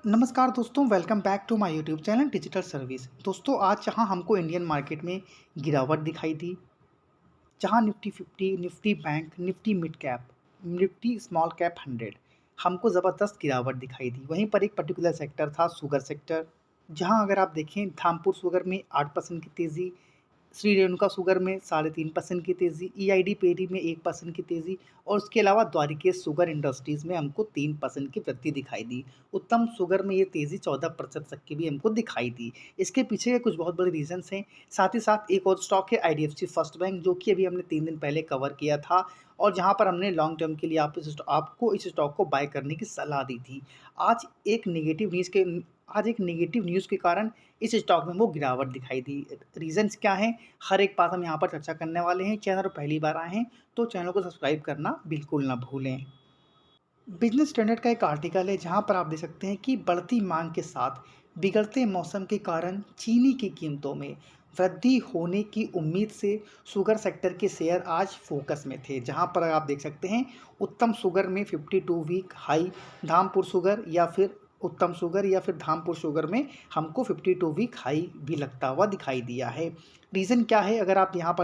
नमस्कार दोस्तों, welcome back to my YouTube channel digital service. दोस्तों, आज जहां हमको इंडियन मार्केट में गिरावट दिखाई दी, जहां Nifty 50, Nifty bank, Nifty mid cap, Nifty small cap 100 हमको ज़बरदस्त गिरावट दिखाई दी। वहीं पर एक पर्टिकुलर सेक्टर था शुगर सेक्टर, जहां अगर आप देखें धामपुर शुगर में 8% की तेज़ी, श्री रेणुका शुगर में 3.5% की तेज़ी, ईआईडी पेरी में 1% की तेज़ी और उसके अलावा द्वारिकेश शुगर इंडस्ट्रीज़ में हमको 3% की वृद्धि दिखाई दी। उत्तम शुगर में ये तेज़ी 14% तक की भी हमको दिखाई दी। इसके पीछे के कुछ बहुत बड़े रीज़न्स हैं। साथ ही साथ एक और स्टॉक है आईडीएफसी फर्स्ट बैंक, जो कि अभी हमने 3 दिन पहले कवर किया था और जहाँ पर हमने लॉन्ग टर्म के लिए आपको इस स्टॉक को बाय करने की सलाह दी थी। आज एक नेगेटिव न्यूज़ के आज एक नेगेटिव न्यूज़ के कारण इस स्टॉक में वो गिरावट दिखाई दी। रीज़न्स क्या हैं? हर एक बात हम यहाँ पर चर्चा करने वाले हैं। चैनल पर पहली बार आए हैं तो चैनल को सब्सक्राइब करना बिल्कुल ना भूलें। बिजनेस स्टैंडर्ड का एक आर्टिकल है जहाँ पर आप देख सकते हैं कि बढ़ती मांग के साथ बिगड़ते मौसम के कारण चीनी की कीमतों में वृद्धि होने की उम्मीद से शुगर सेक्टर के शेयर आज फोकस में थे। जहाँ पर आप देख सकते हैं उत्तम शुगर में 52 वीक हाई, धामपुर शुगर या फिर उत्तम शुगर या फिर धामपुर शुगर में हमको 52 वीक हाई भी लगता हुआ दिखाई दिया है। रीज़न क्या है? अगर आप यहाँ पर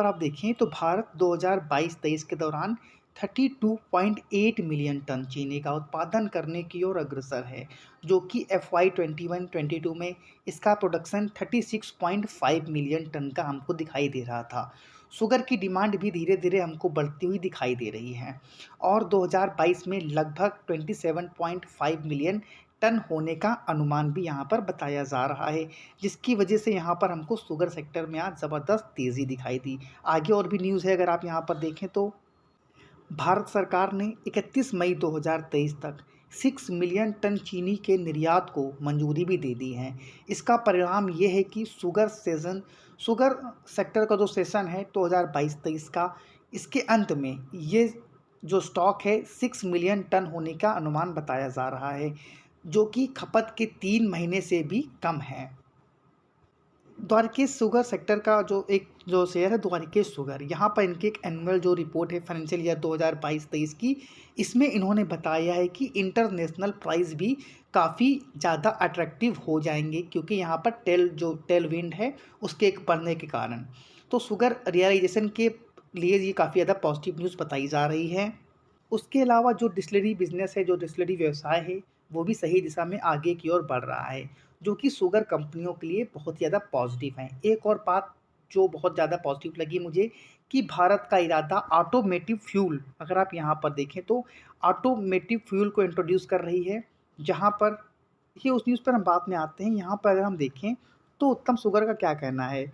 आप देखें तो भारत 2022-23 के दौरान 32.8 मिलियन टन चीनी का उत्पादन करने की ओर अग्रसर है, जो कि FY 21-22 में इसका प्रोडक्शन 36.5 मिलियन टन का हमको दिखाई दे रहा था। शुगर की डिमांड भी धीरे धीरे हमको बढ़ती हुई दिखाई दे रही है और 2022 में लगभग 27.5 मिलियन टन होने का अनुमान भी यहाँ पर बताया जा रहा है, जिसकी वजह से यहाँ पर हमको शुगर सेक्टर में आज ज़बरदस्त तेज़ी दिखाई दी। आगे और भी न्यूज़ है, अगर आप यहाँ पर देखें तो भारत सरकार ने 31 मई 2023 तक 6 मिलियन टन चीनी के निर्यात को मंजूरी भी दे दी है। इसका परिणाम ये है कि शुगर सेक्टर का जो सेशन है 2022-23 का, इसके अंत में ये जो स्टॉक है 6 मिलियन टन होने का अनुमान बताया जा रहा है, जो कि खपत के 3 महीने से भी कम है। द्वारकेश शुगर सेक्टर का जो शेयर है द्वारकेश शुगर, यहाँ पर इनकी एक एनुअल जो रिपोर्ट है फाइनेंशियल ईयर 2022-23 की, इसमें इन्होंने बताया है कि इंटरनेशनल प्राइस भी काफ़ी ज़्यादा अट्रैक्टिव हो जाएंगे, क्योंकि यहाँ पर टेल विंड है उसके एक बढ़ने के कारण। तो शुगर रियलाइजेशन के लिए ये काफ़ी ज़्यादा पॉजिटिव न्यूज़ बताई जा रही है। उसके अलावा जो डिस्टिलरी बिज़नेस है, जो डिस्टिलरी व्यवसाय है, वो भी सही दिशा में आगे की ओर बढ़ रहा है, जो कि शुगर कंपनियों के लिए बहुत ज़्यादा पॉजिटिव है। एक और बात जो बहुत ज़्यादा पॉजिटिव लगी मुझे, कि भारत का इरादा ऑटोमेटिव फ्यूल, अगर आप यहाँ पर देखें तो ऑटोमेटिव फ्यूल को इंट्रोड्यूस कर रही है। जहाँ पर देखिए, उस न्यूज़ पर हम बाद में आते हैं। यहाँ पर अगर हम देखें तो उत्तम शुगर का क्या कहना है,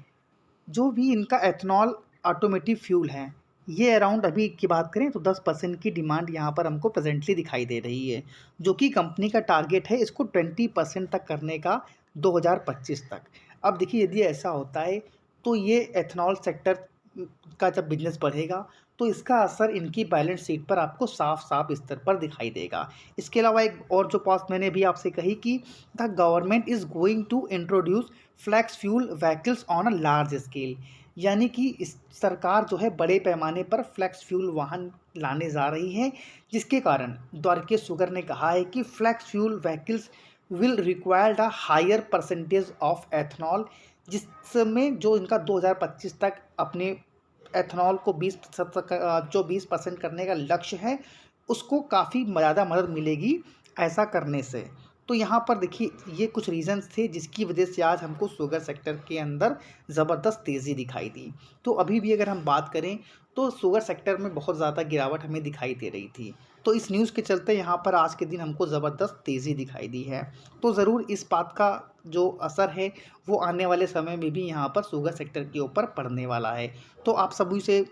जो भी इनका एथनॉल ऑटोमेटिव फ्यूल है, ये अराउंड अभी की बात करें तो 10% की डिमांड यहाँ पर हमको प्रेजेंटली दिखाई दे रही है, जो कि कंपनी का टारगेट है इसको 20% तक करने का 2025 तक। अब देखिए, यदि ऐसा होता है तो ये एथनॉल सेक्टर का जब बिजनेस बढ़ेगा तो इसका असर इनकी बैलेंस शीट पर आपको साफ साफ स्तर पर दिखाई देगा। इसके अलावा एक और जो बात मैंने भी आपसे कही कि the government is going to introduce flex fuel vehicles on a large scale, यानी कि इस सरकार जो है बड़े पैमाने पर फ्लैक्स फ्यूल वाहन लाने जा रही है, जिसके कारण द्वारकेश शुगर ने कहा है कि flex fuel vehicles will required a higher percentage of ethanol, जिसमें जो इनका 2025 तक अपने एथनॉल को 20% तक जो 20% करने का लक्ष्य है, उसको काफ़ी ज़्यादा मदद मिलेगी ऐसा करने से। तो यहाँ पर देखिए, ये कुछ रीज़न्स थे जिसकी वजह से आज हमको शुगर सेक्टर के अंदर ज़बरदस्त तेज़ी दिखाई दी। तो अभी भी अगर हम बात करें तो शुगर सेक्टर में बहुत ज़्यादा गिरावट हमें दिखाई दे रही थी। तो इस न्यूज़ के चलते यहाँ पर आज के दिन हमको ज़बरदस्त तेज़ी दिखाई दी है। तो ज़रूर इस बात का जो असर है वो आने वाले समय में भी यहाँ पर शुगर सेक्टर के ऊपर पड़ने वाला है। तो आप सभी से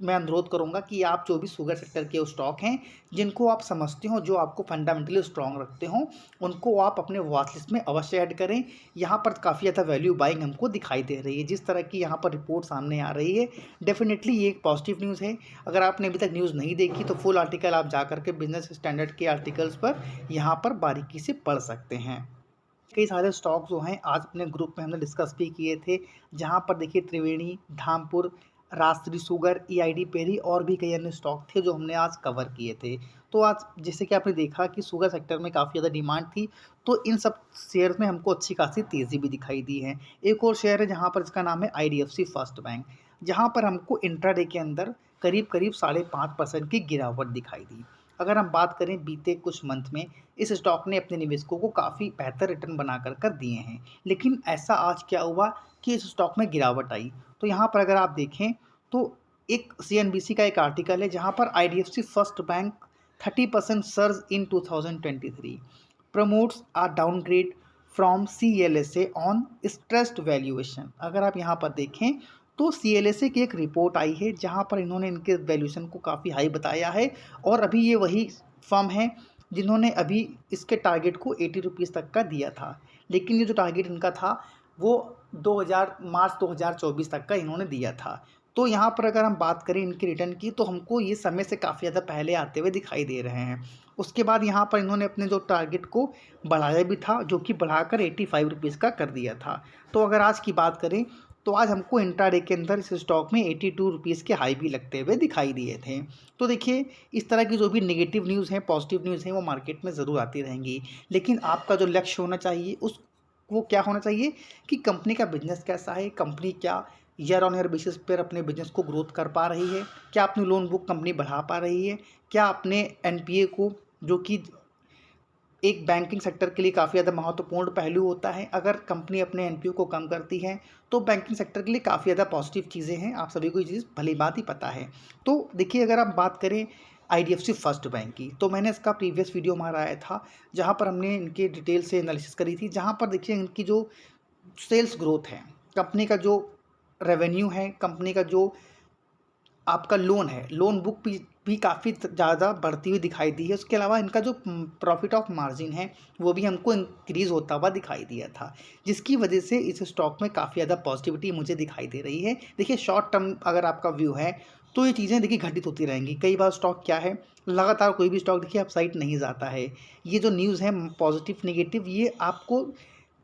मैं अनुरोध करूँगा कि आप जो भी शुगर सेक्टर के स्टॉक हैं, जिनको आप समझते हो, जो आपको फंडामेंटली स्ट्रॉन्ग रखते हो, उनको आप अपने वॉच लिस्ट में अवश्य ऐड करें। यहाँ पर काफ़ी ज़्यादा वैल्यू बाइंग हमको दिखाई दे रही है। जिस तरह की यहाँ पर रिपोर्ट सामने आ रही है, डेफिनेटली ये एक पॉजिटिव न्यूज़ है। अगर आपने अभी तक न्यूज़ नहीं देखी तो फुल आर्टिकल आप जा कर के बिजनेस स्टैंडर्ड के आर्टिकल्स पर यहाँ पर बारीकी से पढ़ सकते हैं। कई सारे स्टॉक जो हैं आज अपने ग्रुप में हमने डिस्कस भी किए थे, जहाँ पर देखिए त्रिवेणी, धामपुर, राजश्री शुगर, ईआईडी पेरी और भी कई अन्य स्टॉक थे जो हमने आज कवर किए थे। तो आज जैसे कि आपने देखा कि शुगर सेक्टर में काफ़ी ज़्यादा डिमांड थी, तो इन सब शेयर्स में हमको अच्छी खासी तेज़ी भी दिखाई दी है। एक और शेयर है जहाँ पर इसका नाम है आईडीएफसी फर्स्ट बैंक, जहाँ पर हमको इंट्राडे के अंदर करीब-करीब 5.5% की गिरावट दिखाई दी। अगर हम बात करें बीते कुछ मंथ में, इस स्टॉक ने अपने निवेशकों को काफ़ी बेहतर रिटर्न बनाकर कर दिए हैं। लेकिन ऐसा आज क्या हुआ कि इस स्टॉक में गिरावट आई। तो यहाँ पर अगर आप देखें तो एक सीएनबीसी का एक आर्टिकल है जहाँ पर IDFC first bank 30% surge in 2023 promotes a downgrade from CLSA on stressed valuation. अगर आप यहाँ पर देखें तो सीएलएसए की एक रिपोर्ट आई है जहाँ पर इन्होंने इनके वैल्यूएशन को काफ़ी हाई बताया है और अभी ये वही फर्म है जिन्होंने अभी इसके टारगेट को 80 रुपीज़ तक का दिया था। लेकिन ये जो टारगेट इनका था वो 2000 मार्च 2024 तक का इन्होंने दिया था। तो यहाँ पर अगर हम बात करें इनके रिटर्न की तो हमको ये समय से काफ़ी ज़्यादा पहले आते हुए दिखाई दे रहे हैं। उसके बाद यहाँ पर इन्होंने अपने जो टारगेट को बढ़ाया भी था जो कि बढ़ाकर 85 रुपीज़ का कर दिया था। तो अगर आज की बात करें तो आज हमको इंट्राडे के अंदर इस स्टॉक में 82 रुपीज़ के हाई भी लगते हुए दिखाई दिए थे। तो देखिए इस तरह की जो भी नेगेटिव न्यूज़ हैं, पॉजिटिव न्यूज़ हैं वो मार्केट में ज़रूर आती रहेंगी। लेकिन आपका जो लक्ष्य होना चाहिए उस वो क्या होना चाहिए कि कंपनी का बिजनेस कैसा है, कंपनी क्या ईयर ऑन ईयर बेसिस पर अपने बिजनेस को ग्रोथ कर पा रही है, क्या अपनी लोन बुक कंपनी बढ़ा पा रही है, क्या अपने एनपीए को, जो कि एक बैंकिंग सेक्टर के लिए काफ़ी ज़्यादा महत्वपूर्ण पहलू होता है, अगर कंपनी अपने एनपीओ को कम करती है तो बैंकिंग सेक्टर के लिए काफ़ी ज़्यादा पॉजिटिव चीज़ें हैं। आप सभी को ये चीज़ भली बात ही पता है। तो देखिए अगर आप बात करें आईडीएफसी फर्स्ट बैंक की, तो मैंने इसका प्रीवियस वीडियो हमारा आया था जहाँ पर हमने इनके डिटेल से एनालिसिस करी थी, जहाँ पर देखिए इनकी जो सेल्स ग्रोथ है, कंपनी का जो रेवेन्यू है, कंपनी का जो आपका लोन है, लोन बुक भी काफ़ी ज़्यादा बढ़ती हुई दिखाई दी है। उसके अलावा इनका जो प्रॉफिट ऑफ मार्जिन है वो भी हमको इंक्रीज़ होता हुआ दिखाई दिया था, जिसकी वजह से इस स्टॉक में काफ़ी ज़्यादा पॉजिटिविटी मुझे दिखाई दे रही है। देखिए शॉर्ट टर्म अगर आपका व्यू है तो ये चीज़ें देखिए घटित होती रहेंगी। कई बार स्टॉक क्या है, लगातार कोई भी स्टॉक देखिए अपसाइड नहीं जाता है। ये जो न्यूज़ है पॉजिटिव नेगेटिव ये आपको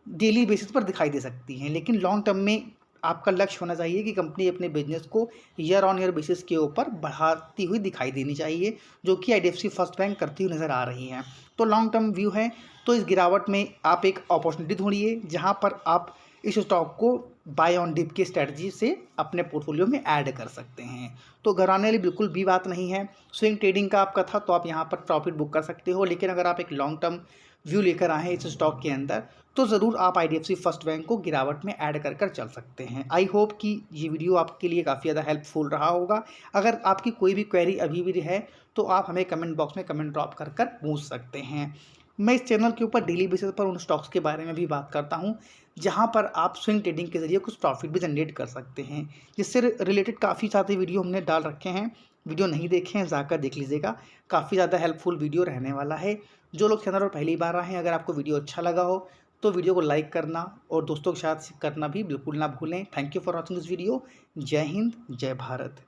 डेली बेसिस पर दिखाई दे सकती हैं, लेकिन लॉन्ग टर्म में आपका लक्ष्य होना चाहिए कि कंपनी अपने बिजनेस को ईयर ऑन ईयर बेसिस के ऊपर बढ़ाती हुई दिखाई देनी चाहिए, जो कि आईडीएफसी फर्स्ट बैंक करती हुई नज़र आ रही है। तो लॉन्ग टर्म व्यू है तो इस गिरावट में आप एक अपॉर्चुनिटी ढूंढिए जहां पर आप इस स्टॉक को बाय ऑन डिप की स्ट्रेटजी से अपने पोर्टफोलियो में ऐड कर सकते हैं। तो घबराने वाली बिल्कुल भी बात नहीं है। स्विंग ट्रेडिंग का आपका था तो आप यहाँ पर प्रॉफिट बुक कर सकते हो, लेकिन अगर आप एक लॉन्ग टर्म व्यू लेकर आए हैं इस स्टॉक के अंदर तो ज़रूर आप आईडीएफसी फर्स्ट बैंक को गिरावट में ऐड कर कर चल सकते हैं। आई होप कि ये वीडियो आपके लिए काफ़ी ज़्यादा हेल्पफुल रहा होगा। अगर आपकी कोई भी क्वेरी अभी भी है तो आप हमें कमेंट बॉक्स में कमेंट ड्रॉप कर कर पूछ सकते हैं। मैं इस चैनल के ऊपर डेली बेसिस पर उन स्टॉक्स के बारे में भी बात करता हूँ जहाँ पर आप स्विंग ट्रेडिंग के ज़रिए कुछ प्रॉफिट भी जनरेट कर सकते हैं, जिससे रिलेटेड काफ़ी सारे वीडियो हमने डाल रखे हैं। वीडियो नहीं देखे हैं जाकर देख लीजिएगा, काफ़ी ज़्यादा हेल्पफुल वीडियो रहने वाला है। जो लोग चैनल पर पहली बार आए हैं, अगर आपको वीडियो अच्छा लगा हो तो वीडियो को लाइक करना और दोस्तों के साथ करना भी बिल्कुल ना भूलें। Thank you for watching this video. जय हिंद, जय भारत।